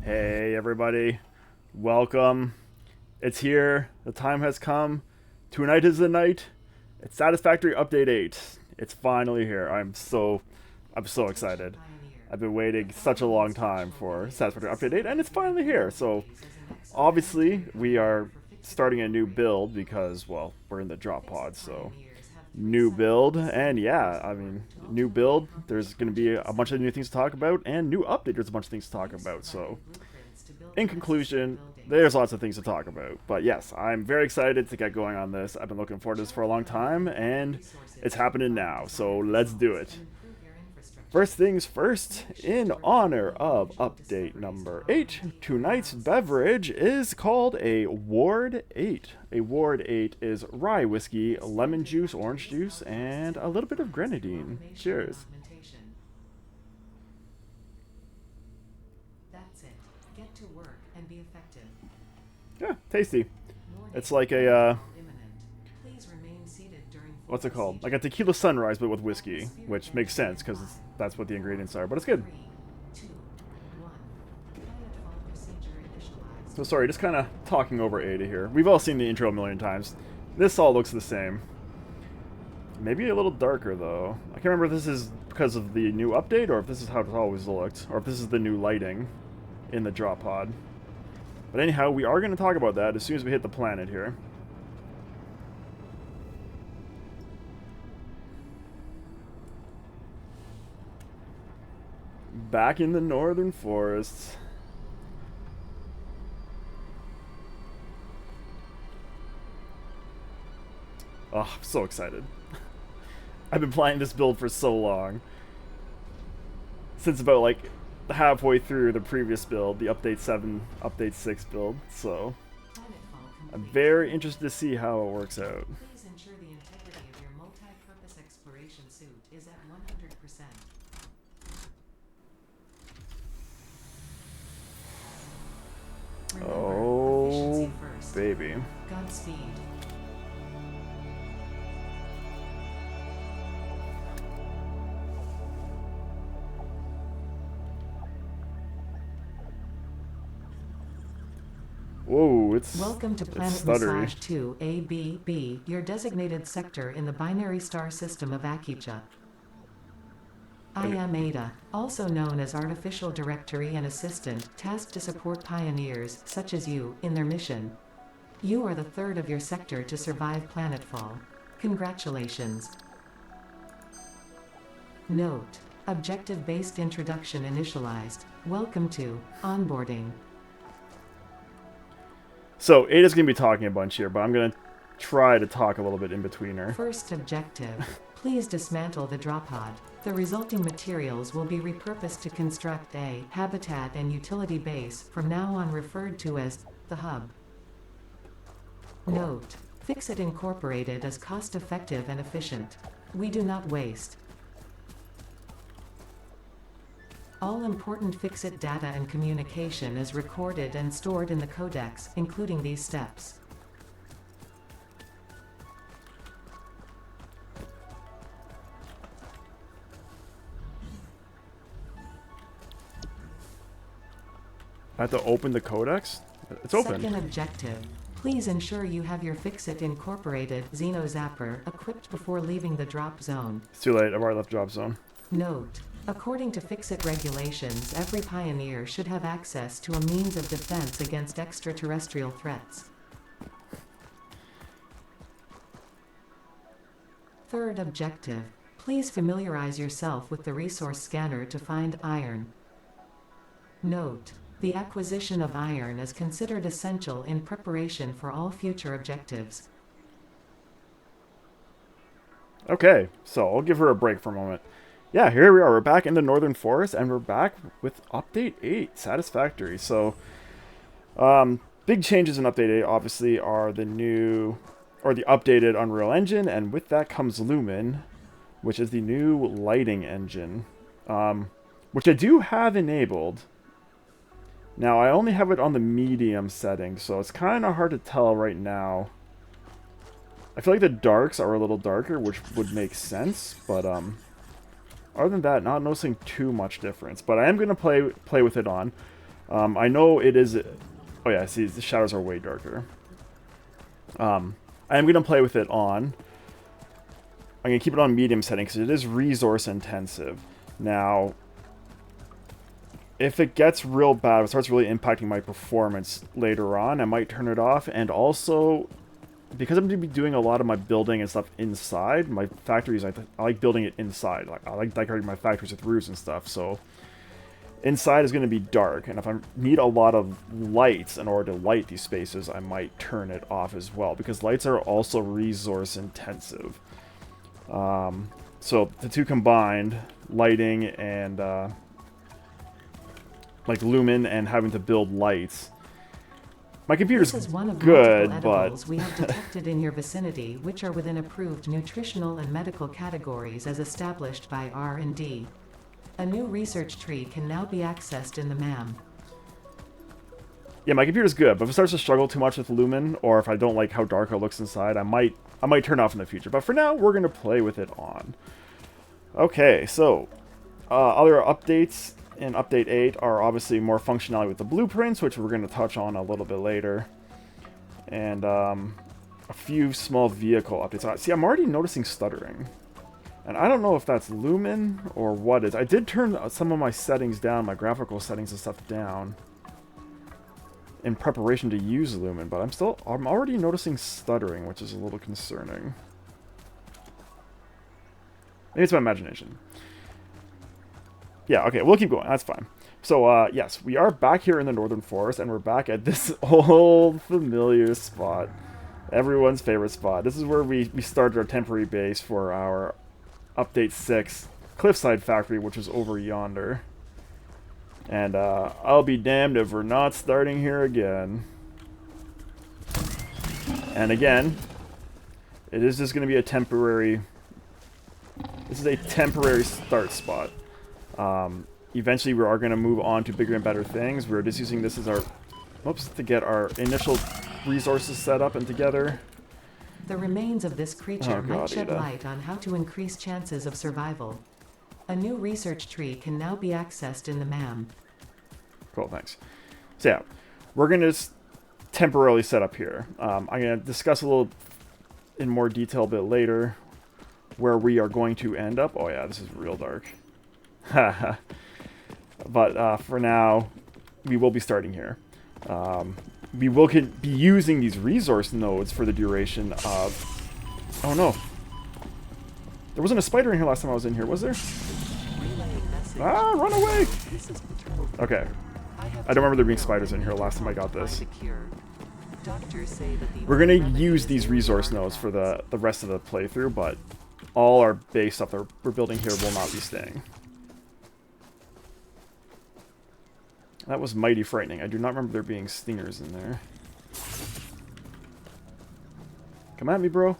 Hey everybody, welcome. It's here. The time has come. Tonight is the night. It's Satisfactory Update 8. It's finally here. I'm so excited. I've been waiting such a long time for Satisfactory Update 8 and it's finally here. So obviously we are starting a new build because, well, we're in the drop pod, so new build. And yeah, I mean, new build, there's going to be a bunch of new things to talk about, and new update, there's a bunch of things to talk about. So in conclusion, there's lots of things to talk about. But yes, I'm very excited to get going on this. I've been looking forward to this for a long time, and it's happening now. So let's do it. First things first, in honor of update number 8, tonight's beverage is called a Ward 8. A Ward 8 is rye whiskey, lemon juice, orange juice, and a little bit of grenadine. Cheers. That's it. Get to work and be effective. Yeah, tasty. It's like a, Please remain seated during what's it called? Like a tequila sunrise, but with whiskey, which makes sense because that's what the ingredients are, but it's good. 3, 2, 1. Planetfall procedure initialized. So sorry, just kind of talking over Ada here. We've all seen the intro a million times. This all looks the same. Maybe a little darker, though. I can't remember if this is because of the new update, or if this is how it's always looked, or if this is the new lighting in the drop pod. But anyhow, we are going to talk about that as soon as we hit the planet here. Back in the northern forests. Oh, I'm so excited. I've been playing this build for so long. Since about like halfway through the previous build, the Update 7, Update 6 build, so I'm very interested to see how it works out. Please ensure the integrity of your multi-purpose exploration suit is at 100%. Remember, Oh, efficiency first. baby. Godspeed. Whoa, it's Welcome to it's Planet stuttery. Massage 2 ABB, your designated sector in the binary star system of Akicha. I Okay. am Ada, also known as Artificial Directory and Assistant, tasked to support pioneers, such as you, in their mission. You are the third of your sector to survive planetfall. Congratulations. Note: objective-based introduction initialized. Welcome to onboarding. So Ada's gonna be talking a bunch here, but I'm gonna try to talk a little bit in between her. First objective: please dismantle the drop pod. The resulting materials will be repurposed to construct a habitat and utility base, from now on referred to as the hub. Note: Fixit Incorporated is cost-effective and efficient. We do not waste. All important Fixit data and communication is recorded and stored in the codex, including these steps. I have to open the codex? It's open. Second objective: please ensure you have your Fixit Incorporated Xenozapper equipped before leaving the drop zone. It's too late, I've already left drop zone. Note: according to Fixit regulations, every pioneer should have access to a means of defense against extraterrestrial threats. Third objective: please familiarize yourself with the resource scanner to find iron. Note: the acquisition of iron is considered essential in preparation for all future objectives. Okay, so I'll give her a break for a moment. Yeah, here we are. We're back in the Northern Forest, and we're back with Update 8, Satisfactory. So, big changes in Update 8, obviously, are the new, or the updated Unreal Engine, and with that comes Lumen, which is the new lighting engine, which I do have enabled. Now, I only have it on the medium setting, so it's kind of hard to tell right now. I feel like the darks are a little darker, which would make sense, but other than that, not noticing too much difference. But I am going to play with it on. I know it is... Oh yeah, see, the shadows are way darker. I am going to play with it on. I'm going to keep it on medium setting because it is resource intensive. Now, if it gets real bad, if it starts really impacting my performance later on, I might turn it off. And also, because I'm going to be doing a lot of my building and stuff inside, my factories, I like building it inside. Like, I like decorating my factories with roofs and stuff, so... Inside is going to be dark, and if I need a lot of lights in order to light these spaces, I might turn it off as well, because lights are also resource intensive. So the two combined, lighting and like lumen and having to build lights. My computer's This is one of good, multiple but edibles we have detected in your vicinity, which are within approved nutritional and medical categories as established by R&D. A new research tree can now be accessed in the MAM. yeah, my computer's good, but if it starts to struggle too much with lumen, or if I don't like how dark it looks inside, I might turn it off in the future. But for now, we're gonna play with it on. Okay, so other updates in Update 8 are obviously more functionality with the blueprints, which we're going to touch on a little bit later. And a few small vehicle updates. See, I'm already noticing stuttering. And I don't know if that's lumen or what is. I did turn some of my settings down, my graphical settings and stuff down, in preparation to use lumen, but I'm already noticing stuttering, which is a little concerning. Maybe it's my imagination. Yeah, okay, we'll keep going. That's fine. So, yes, we are back here in the Northern Forest, and we're back at this old, familiar spot. Everyone's favorite spot. This is where we started our temporary base for our Update 6 Cliffside Factory, which is over yonder. And, I'll be damned if we're not starting here again. And again, it is just going to be a temporary... This is a temporary start spot. Eventually we are going to move on to bigger and better things. We're just using this as our... Oops, to get our initial resources set up and together. The remains of this creature might shed light on how to increase chances of survival. A new research tree can now be accessed in the MAM. Cool, thanks. So yeah, we're going to just temporarily set up here. I'm going to discuss a little in more detail a bit later where we are going to end up. Oh yeah, this is real dark. But for now, we will be starting here. We will be using these resource nodes for the duration of... Oh no. There wasn't a spider in here last time I was in here, was there? Ah, run away! Okay. I don't remember there being spiders in here last time I got this. We're going to use these resource nodes for the rest of the playthrough, but all our base stuff that we're building here will not be staying. That was mighty frightening. I do not remember there being stingers in there. Come at me, bro.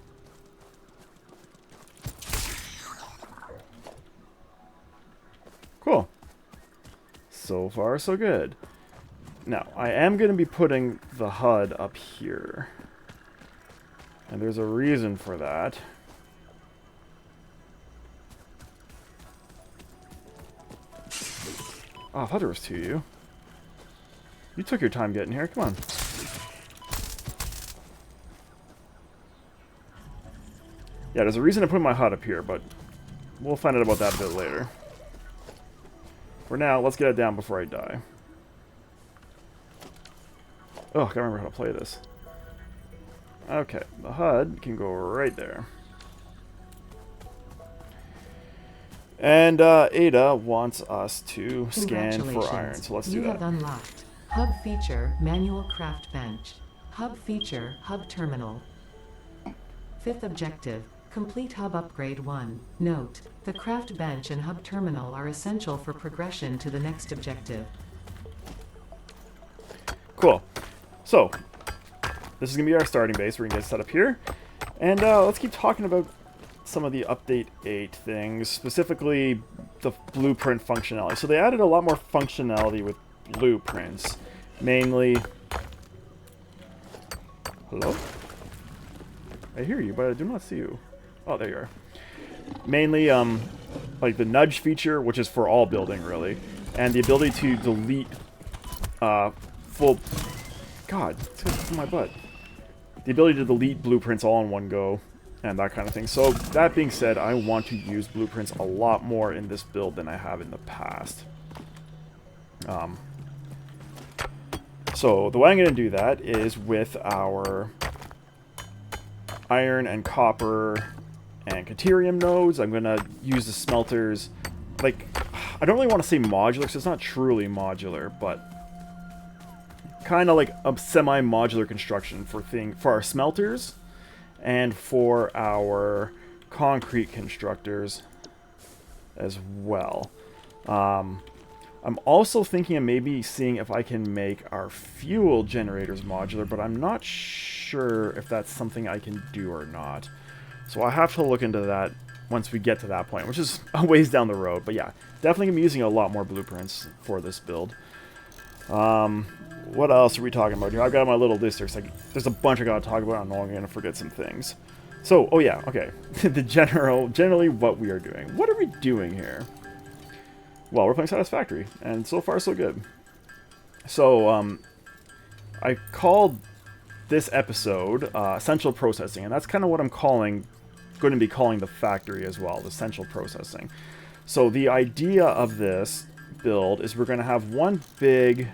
Cool. So far, so good. Now, I am going to be putting the HUD up here. And there's a reason for that. Oh, I thought there was two of you. You took your time getting here. Come on. Yeah, there's a reason to put my HUD up here, but we'll find out about that a bit later. For now, let's get it down before I die. Oh, I gotta remember how to play this. Okay, the HUD can go right there. And Ada wants us to scan for iron, so let's do that. You have unlocked Hub Feature, Manual Craft Bench. Hub Feature, Hub Terminal. Fifth objective, complete Hub Upgrade 1. Note, the Craft Bench and Hub Terminal are essential for progression to the next objective. Cool. So, this is going to be our starting base. We're going to get set up here. And let's keep talking about some of the Update 8 things, specifically the blueprint functionality. So they added a lot more functionality with blueprints. Mainly... Hello? I hear you, but I do not see you. Oh, there you are. Mainly, like the nudge feature, which is for all building, really. And the ability to delete full... God, it's gonna kick my butt. The ability to delete blueprints all in one go, and that kind of thing. So, that being said, I want to use blueprints a lot more in this build than I have in the past. So, the way I'm going to do that is with our iron and copper and caterium nodes. I'm going to use the smelters, like, I don't really want to say modular, because it's not truly modular, but kind of like a semi-modular construction for our smelters and for our concrete constructors as well. I'm also thinking of maybe seeing if I can make our fuel generators modular, but I'm not sure if that's something I can do or not. So I have to look into that once we get to that point, which is a ways down the road. But yeah, definitely going to be using a lot more blueprints for this build. What else are we talking about here? I've got my little list here. There's a bunch I got to talk about. I know I'm going to forget some things. So, oh yeah, okay. Generally what we are doing. What are we doing here? Well, we're playing Satisfactory, and so far so good. So, I called this episode Essential Processing, and that's kind of what I'm going to be calling the factory as well, the Essential Processing. So the idea of this build is we're going to have one big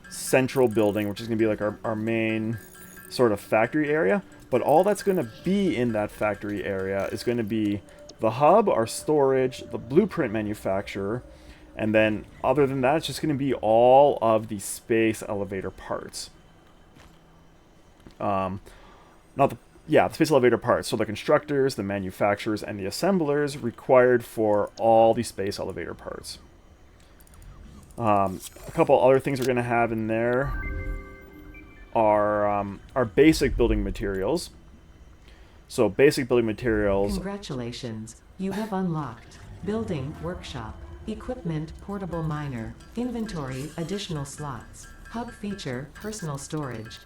central building, which is going to be like our main sort of factory area, but all that's going to be in that factory area is going to be the hub, our storage, the blueprint manufacturer, and then other than that, it's just going to be all of the space elevator parts. The space elevator parts. So the constructors, the manufacturers, and the assemblers required for all the space elevator parts. A couple other things we're going to have in there are our basic building materials. So basic building materials. Congratulations, you have unlocked Building Workshop, Equipment Portable Miner, Inventory Additional Slots, Hub Feature Personal Storage.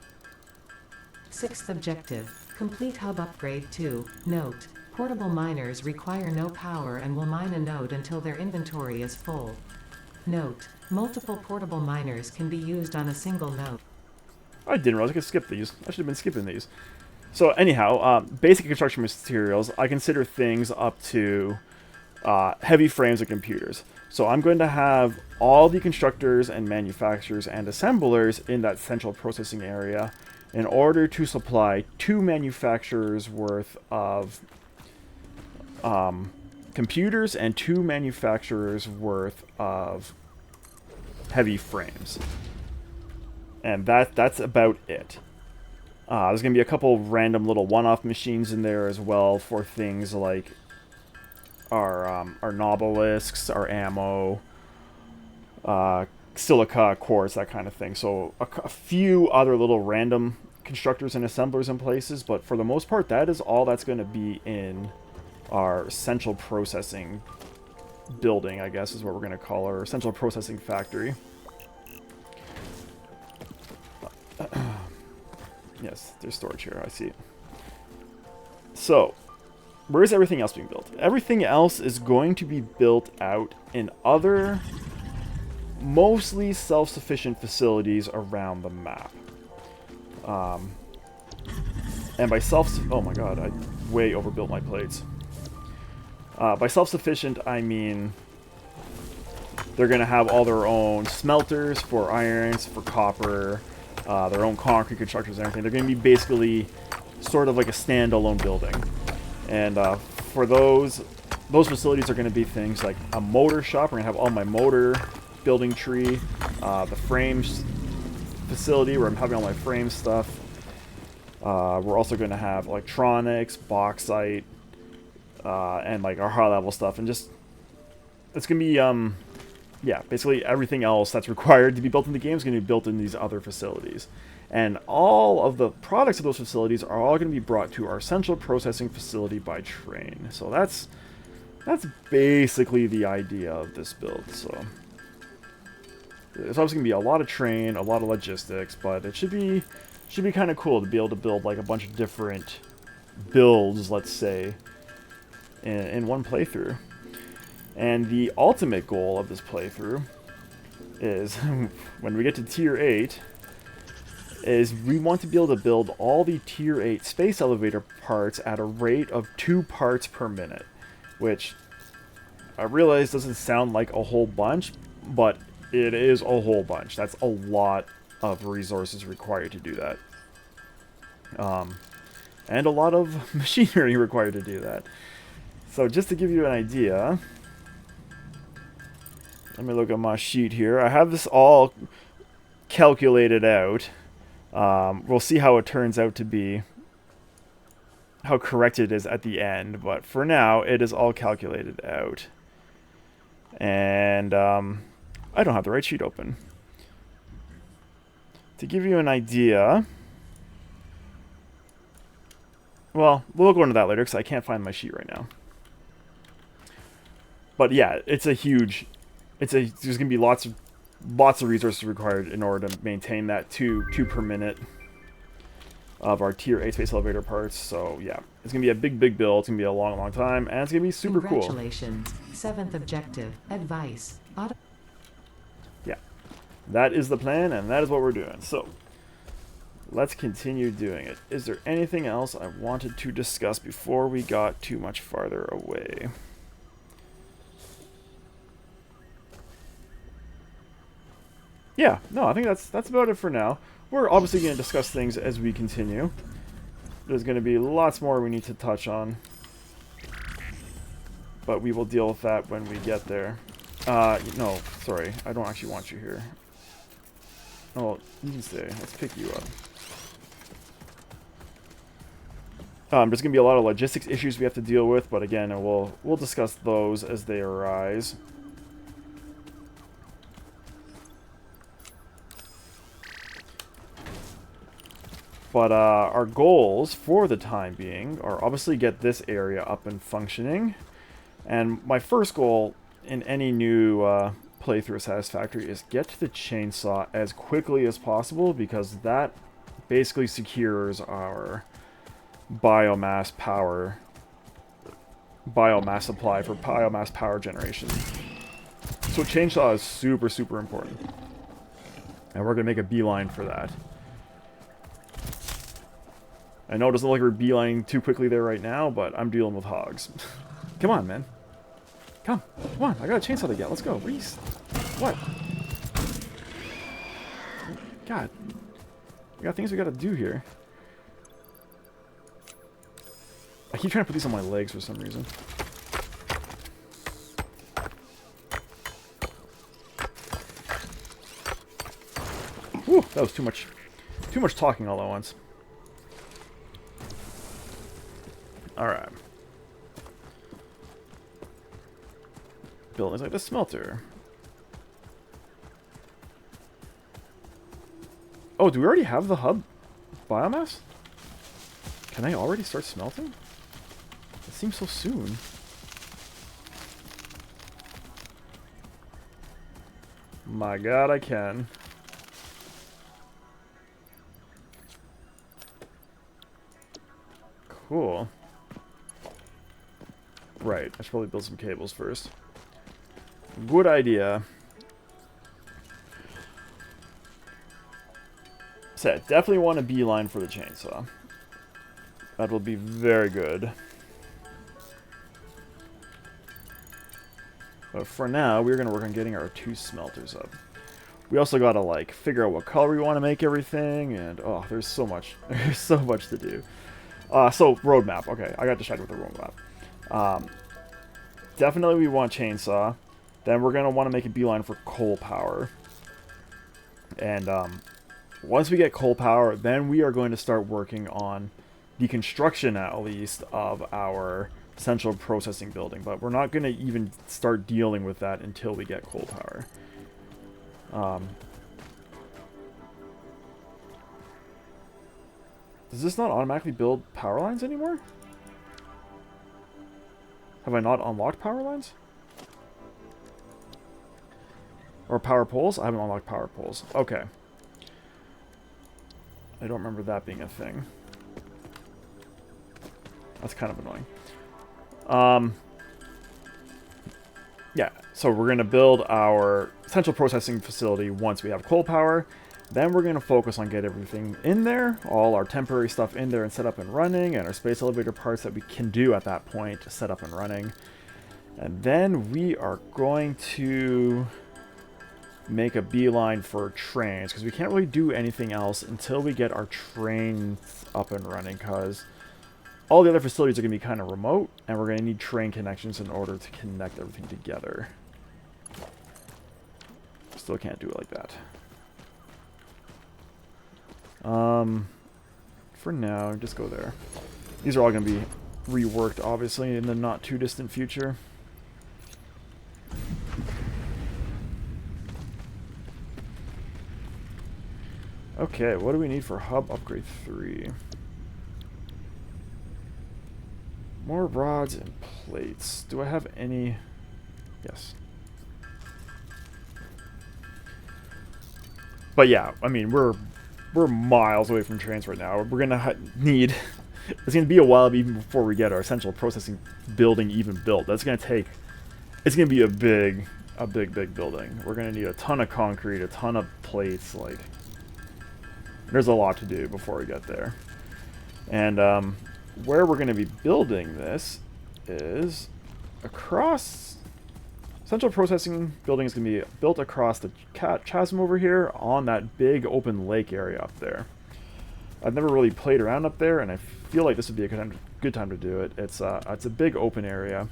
6th objective, complete hub upgrade 2. Note, portable miners require no power and will mine a node until their inventory is full. Note, multiple portable miners can be used on a single node. I didn't realize I could skip these. I should have been skipping these. So anyhow, basic construction materials, I consider things up to heavy frames of computers. So I'm going to have all the constructors and manufacturers and assemblers in that central processing area in order to supply 2 manufacturers worth of computers and 2 manufacturers worth of heavy frames. And that's about it. There's going to be a couple random little one-off machines in there as well for things like our nobelisks, our ammo, silica, quartz, that kind of thing. So a few other little random constructors and assemblers in places, but for the most part, that is all that's going to be in our central processing building, I guess is what we're going to call our central processing factory. Yes, there's storage here, I see it. So, where is everything else being built? Everything else is going to be built out in other, mostly self-sufficient facilities around the map. And by oh my god, I way overbuilt my plates. By self-sufficient, I mean they're going to have all their own smelters for irons, for copper, their own concrete constructors and everything. They're going to be basically sort of like a standalone building. And for those facilities are going to be things like a motor shop. We're going to have all my motor building tree, the frames facility where I'm having all my frame stuff. We're also going to have electronics, bauxite, and like our high level stuff, and just it's going to be yeah, basically everything else that's required to be built in the game is going to be built in these other facilities. And all of the products of those facilities are all going to be brought to our central processing facility by train. So that's basically the idea of this build. So it's obviously going to be a lot of train, a lot of logistics, but it should be kind of cool to be able to build like a bunch of different builds, let's say, in one playthrough. And the ultimate goal of this playthrough is when we get to tier 8 is we want to be able to build all the tier 8 space elevator parts at a rate of 2 parts per minute, which I realize doesn't sound like a whole bunch, but it is a whole bunch. That's a lot of resources required to do that. And a lot of machinery required to do that. So just to give you an idea, let me look at my sheet here. I have this all calculated out. We'll see how it turns out to be, how correct it is at the end, but for now, it is all calculated out. And I don't have the right sheet open. To give you an idea, well, we'll go into that later because I can't find my sheet right now. But yeah, it's a huge, there's going to be lots of resources required in order to maintain that 2 per minute of our tier 8 space elevator parts. So yeah, it's going to be a big build. It's going to be a long time, and it's going to be super cool. Congratulations. 7th objective. Advice. Yeah, that is the plan, and that is what we're doing. So let's continue doing it. Is there anything else I wanted to discuss before we got too much farther away? Yeah, no, I think that's about it for now. We're obviously going to discuss things as we continue. There's going to be lots more we need to touch on, but we will deal with that when we get there. No, sorry, I don't actually want you here. Oh, you can stay. Let's pick you up. There's going to be a lot of logistics issues we have to deal with, but again, we'll discuss those as they arise. But our goals for the time being are obviously get this area up and functioning. And my first goal in any new playthrough of Satisfactory is get to the chainsaw as quickly as possible, because that basically secures our biomass supply for biomass power generation. So chainsaw is super important. And we're going to make a beeline for that. I know it doesn't look like we're beelining too quickly there right now, but I'm dealing with hogs. Come on, man. Come on. I got a chainsaw to get. Let's go. Reese. What? God. We got things we got to do here. I keep trying to put these on my legs for some reason. Whew, that was too much talking all at once. Alright. Buildings like the smelter. Oh, do we already have the hub biomass? Can I already start smelting? It seems so soon. My god, I can. Cool. Right, I should probably build some cables first. Good idea. So, definitely want a beeline for the chainsaw. That will be very good. But for now, we're going to work on getting our 2 smelters up. We also got to, like, figure out what color we want to make everything, and, oh, there's so much. There's so much to do. So, roadmap. Okay, I got distracted with the roadmap. Definitely we want chainsaw. Then we're going to want to make a beeline for coal power. And once we get coal power, then we are going to start working on the construction, at least, of our central processing building. But we're not going to even start dealing with that until we get coal power. Does this not automatically build power lines anymore? Have I not unlocked power lines? Or power poles? I haven't unlocked power poles. Okay. I don't remember that being a thing. That's kind of annoying. Yeah, so we're going to build our central processing facility once we have coal power. Then we're going to focus on get everything in there, all our temporary stuff in there and set up and running, and our space elevator parts that we can do at that point to set up and running. And then we are going to make a beeline for trains, because we can't really do anything else until we get our trains up and running, because all the other facilities are going to be kind of remote, and we're going to need train connections in order to connect everything together. Still can't do it like that. For now, just go there. These are all going to be reworked, obviously, in the not too distant future. Okay, what do we need for hub upgrade 3? More rods and plates. Do I have any? Yes. But yeah, I mean, we're miles away from trains right now. We're gonna need. It's gonna be a while even before we get our central processing building even built. That's gonna take. It's gonna be a big building. We're gonna need a ton of concrete, a ton of plates. Like, there's a lot to do before we get there. And where we're gonna be building this is across. Central processing building is going to be built across the chasm over here on that big open lake area up there. I've never really played around up there, and I feel like this would be a good time to do it. It's a big open area.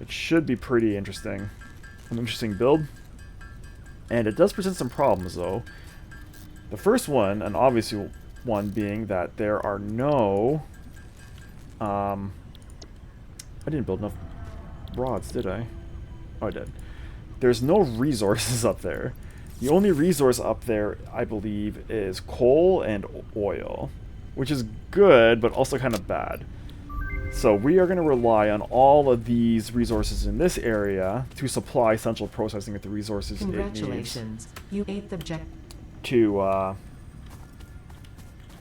It should be pretty interesting. An interesting build. And it does present some problems, though. The first one, and obviously one, being that there are no... I didn't build enough rods, did I? Oh, I did. There's no resources up there. The only resource up there, I believe, is coal and oil, which is good, but also kind of bad. So we are going to rely on all of these resources in this area to supply central processing with the resources it needs. Congratulations, you ate the objective. To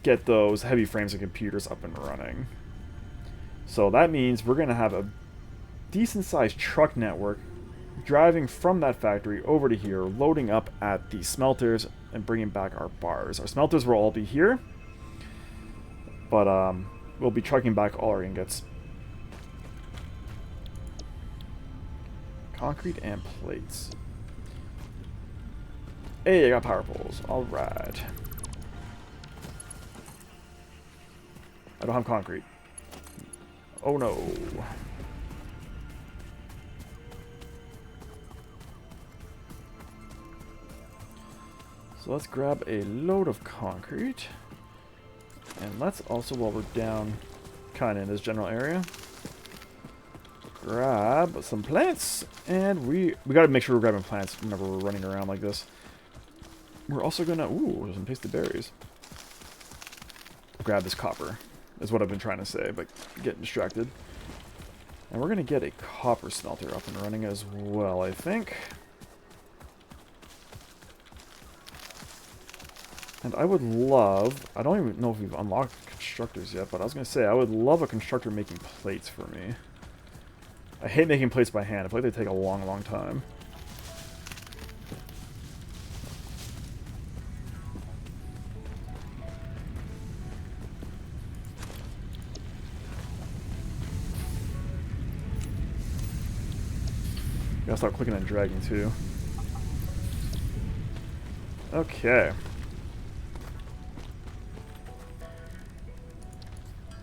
get those heavy frames and computers up and running. So that means we're going to have a decent-sized truck network driving from that factory over to here, loading up at the smelters and bringing back our bars. Our smelters will all be here, but we'll be trucking back all our ingots. Concrete and plates. Hey, I got power poles. Alright. I don't have concrete. Oh no. So let's grab a load of concrete. And let's also, while we're down kind of in this general area, grab some plants. And we got to make sure we're grabbing plants whenever we're running around like this. We're also going to... Ooh, some pasted berries. Grab this copper, is what I've been trying to say, but getting distracted. And we're going to get a copper smelter up and running as well, I think. And I would love... I don't even know if we've unlocked constructors yet, but I was going to say, I would love a constructor making plates for me. I hate making plates by hand. I feel like they take a long, long time. Gotta start clicking and dragging too. Okay.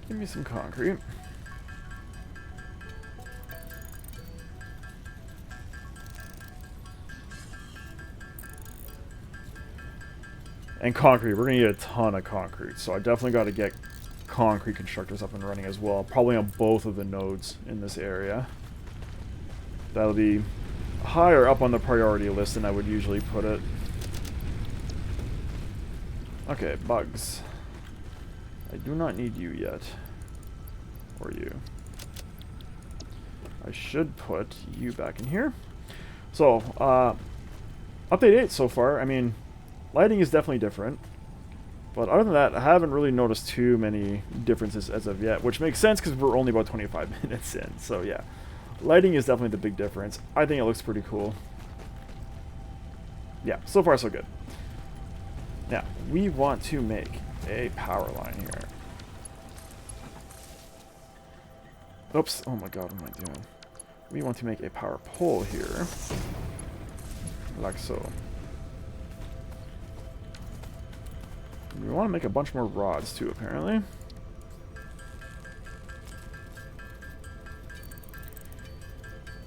Give me some concrete. And concrete. We're going to need a ton of concrete. So I definitely got to get concrete constructors up and running as well. Probably on both of the nodes in this area. That'll be higher up on the priority list than I would usually put it. Okay, bugs. I do not need you yet. Or you. I should put you back in here. So, update 8 so far. I mean, lighting is definitely different. But other than that, I haven't really noticed too many differences as of yet. Which makes sense because we're only about 25 minutes in. So, yeah. Lighting is definitely the big difference. I think it looks pretty cool. Yeah, so far so good. Now, we want to make a power line here. Oops, oh my god, what am I doing? We want to make a power pole here. Like so. We want to make a bunch more rods too, apparently.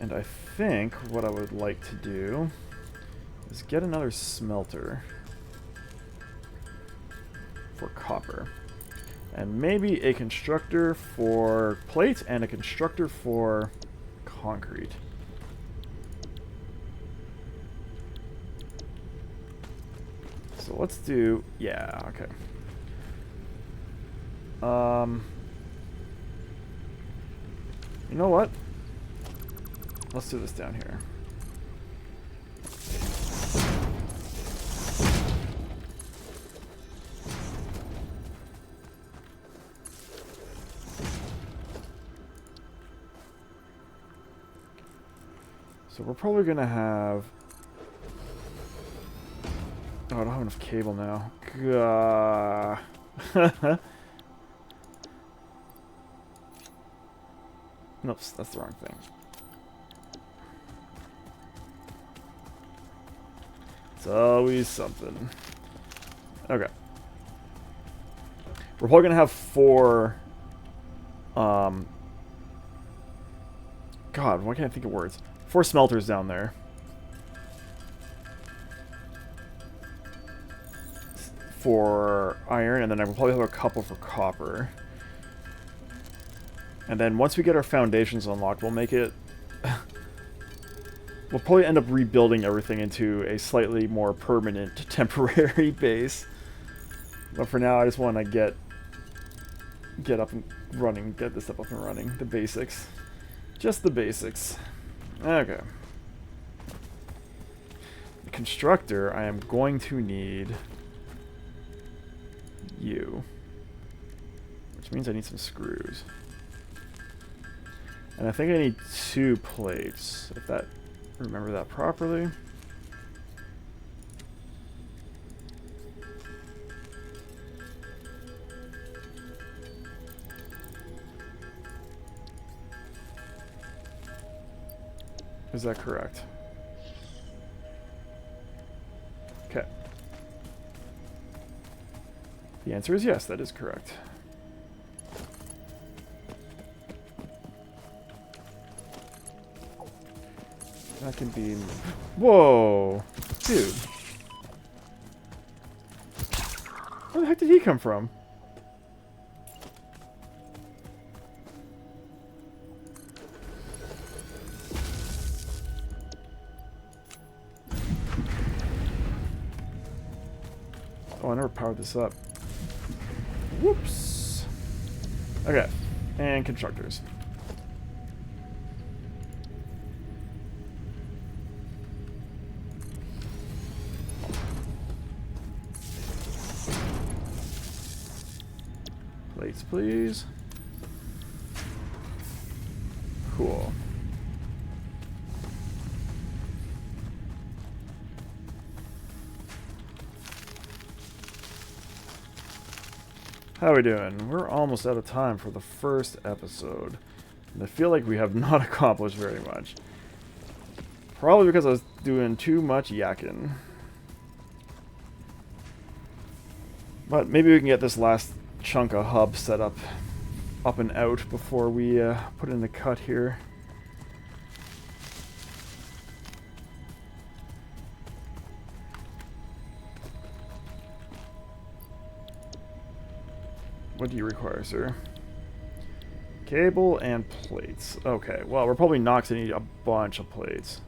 And I think what I would like to do is get another smelter for copper. And maybe a constructor for plate and a constructor for concrete. So let's do, yeah, okay. You know what? Let's do this down here. So we're probably gonna have... Oh, I don't have enough cable now. Gah. Nope, that's the wrong thing. It's always something. Okay. We're probably gonna have 4... God, why can't I think of words? 4 smelters down there. For iron, and then I will probably have a couple for copper. And then once we get our foundations unlocked, we'll make it... we'll probably end up rebuilding everything into a slightly more permanent temporary base. But for now, I just want to get up and running, get this stuff up and running. The basics. Just the basics. Okay. The constructor, I am going to need you. Which means I need some screws. And I think I need 2 plates, if that, remember that properly. Is that correct? Okay. The answer is yes, that is correct. That can be... Whoa! Dude. Where the heck did he come from? Oh, I never powered this up. Whoops. Okay. And constructors. Plates, please. Cool. How are we doing? We're almost out of time for the first episode. And I feel like we have not accomplished very much. Probably because I was doing too much yakking. But maybe we can get this last chunk of hub set up and out before we put in the cut here. What do you require, sir? Cable and plates. Okay, well, we're probably not going to need a bunch of plates.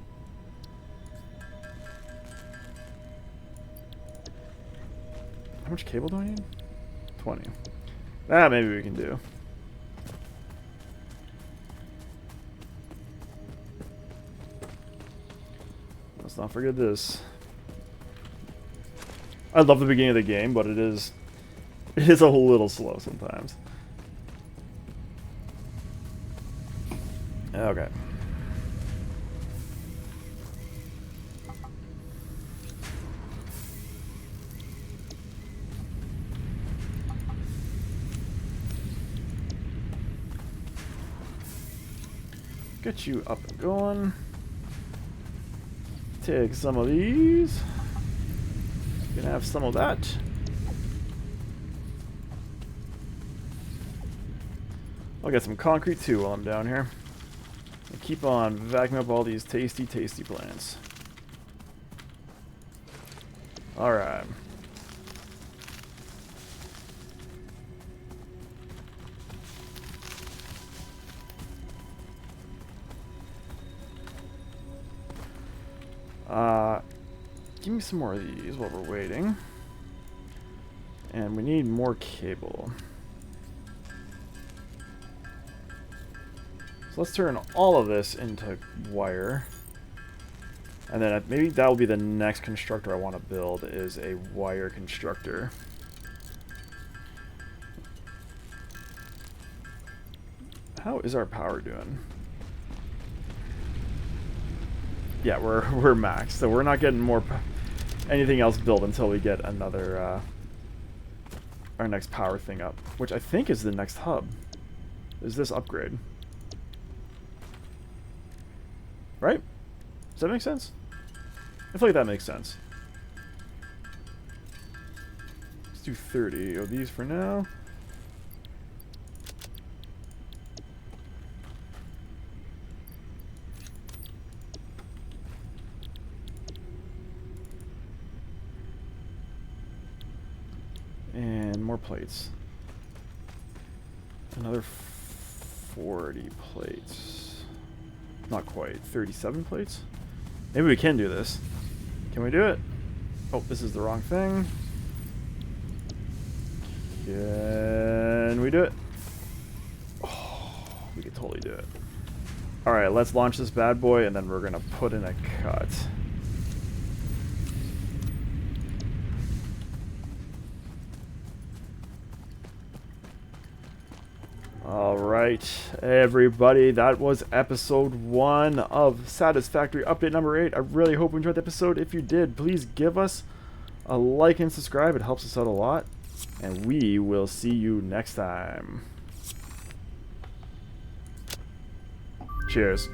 How much cable do I need? 20. That maybe we can do. Let's not forget this. I love the beginning of the game, but it is a little slow sometimes. Okay. get you up and going. Take some of these. Gonna have some of that. I'll get some concrete too while I'm down here. And keep on vacuuming up all these tasty, tasty plants. Alright. Give me some more of these while we're waiting. And we need more cable. So let's turn all of this into wire. And then maybe that will be the next constructor I want to build, is a wire constructor. How is our power doing? Yeah, we're maxed, so we're not getting anything else built until we get another our next power thing up, which I think is the next hub. Is this upgrade? Right? Does that make sense? I feel like that makes sense. Let's do 30 of these for now. And more plates. Another 40 plates. Not quite. 37 plates? Maybe we can do this. Can we do it? Oh, this is the wrong thing. Can we do it? Oh, we can totally do it. Alright, let's launch this bad boy, and then we're going to put in a cut. Alright, everybody, that was episode 1 of Satisfactory update number 8. I really hope you enjoyed the episode. If you did, please give us a like and subscribe. It helps us out a lot. And we will see you next time. Cheers.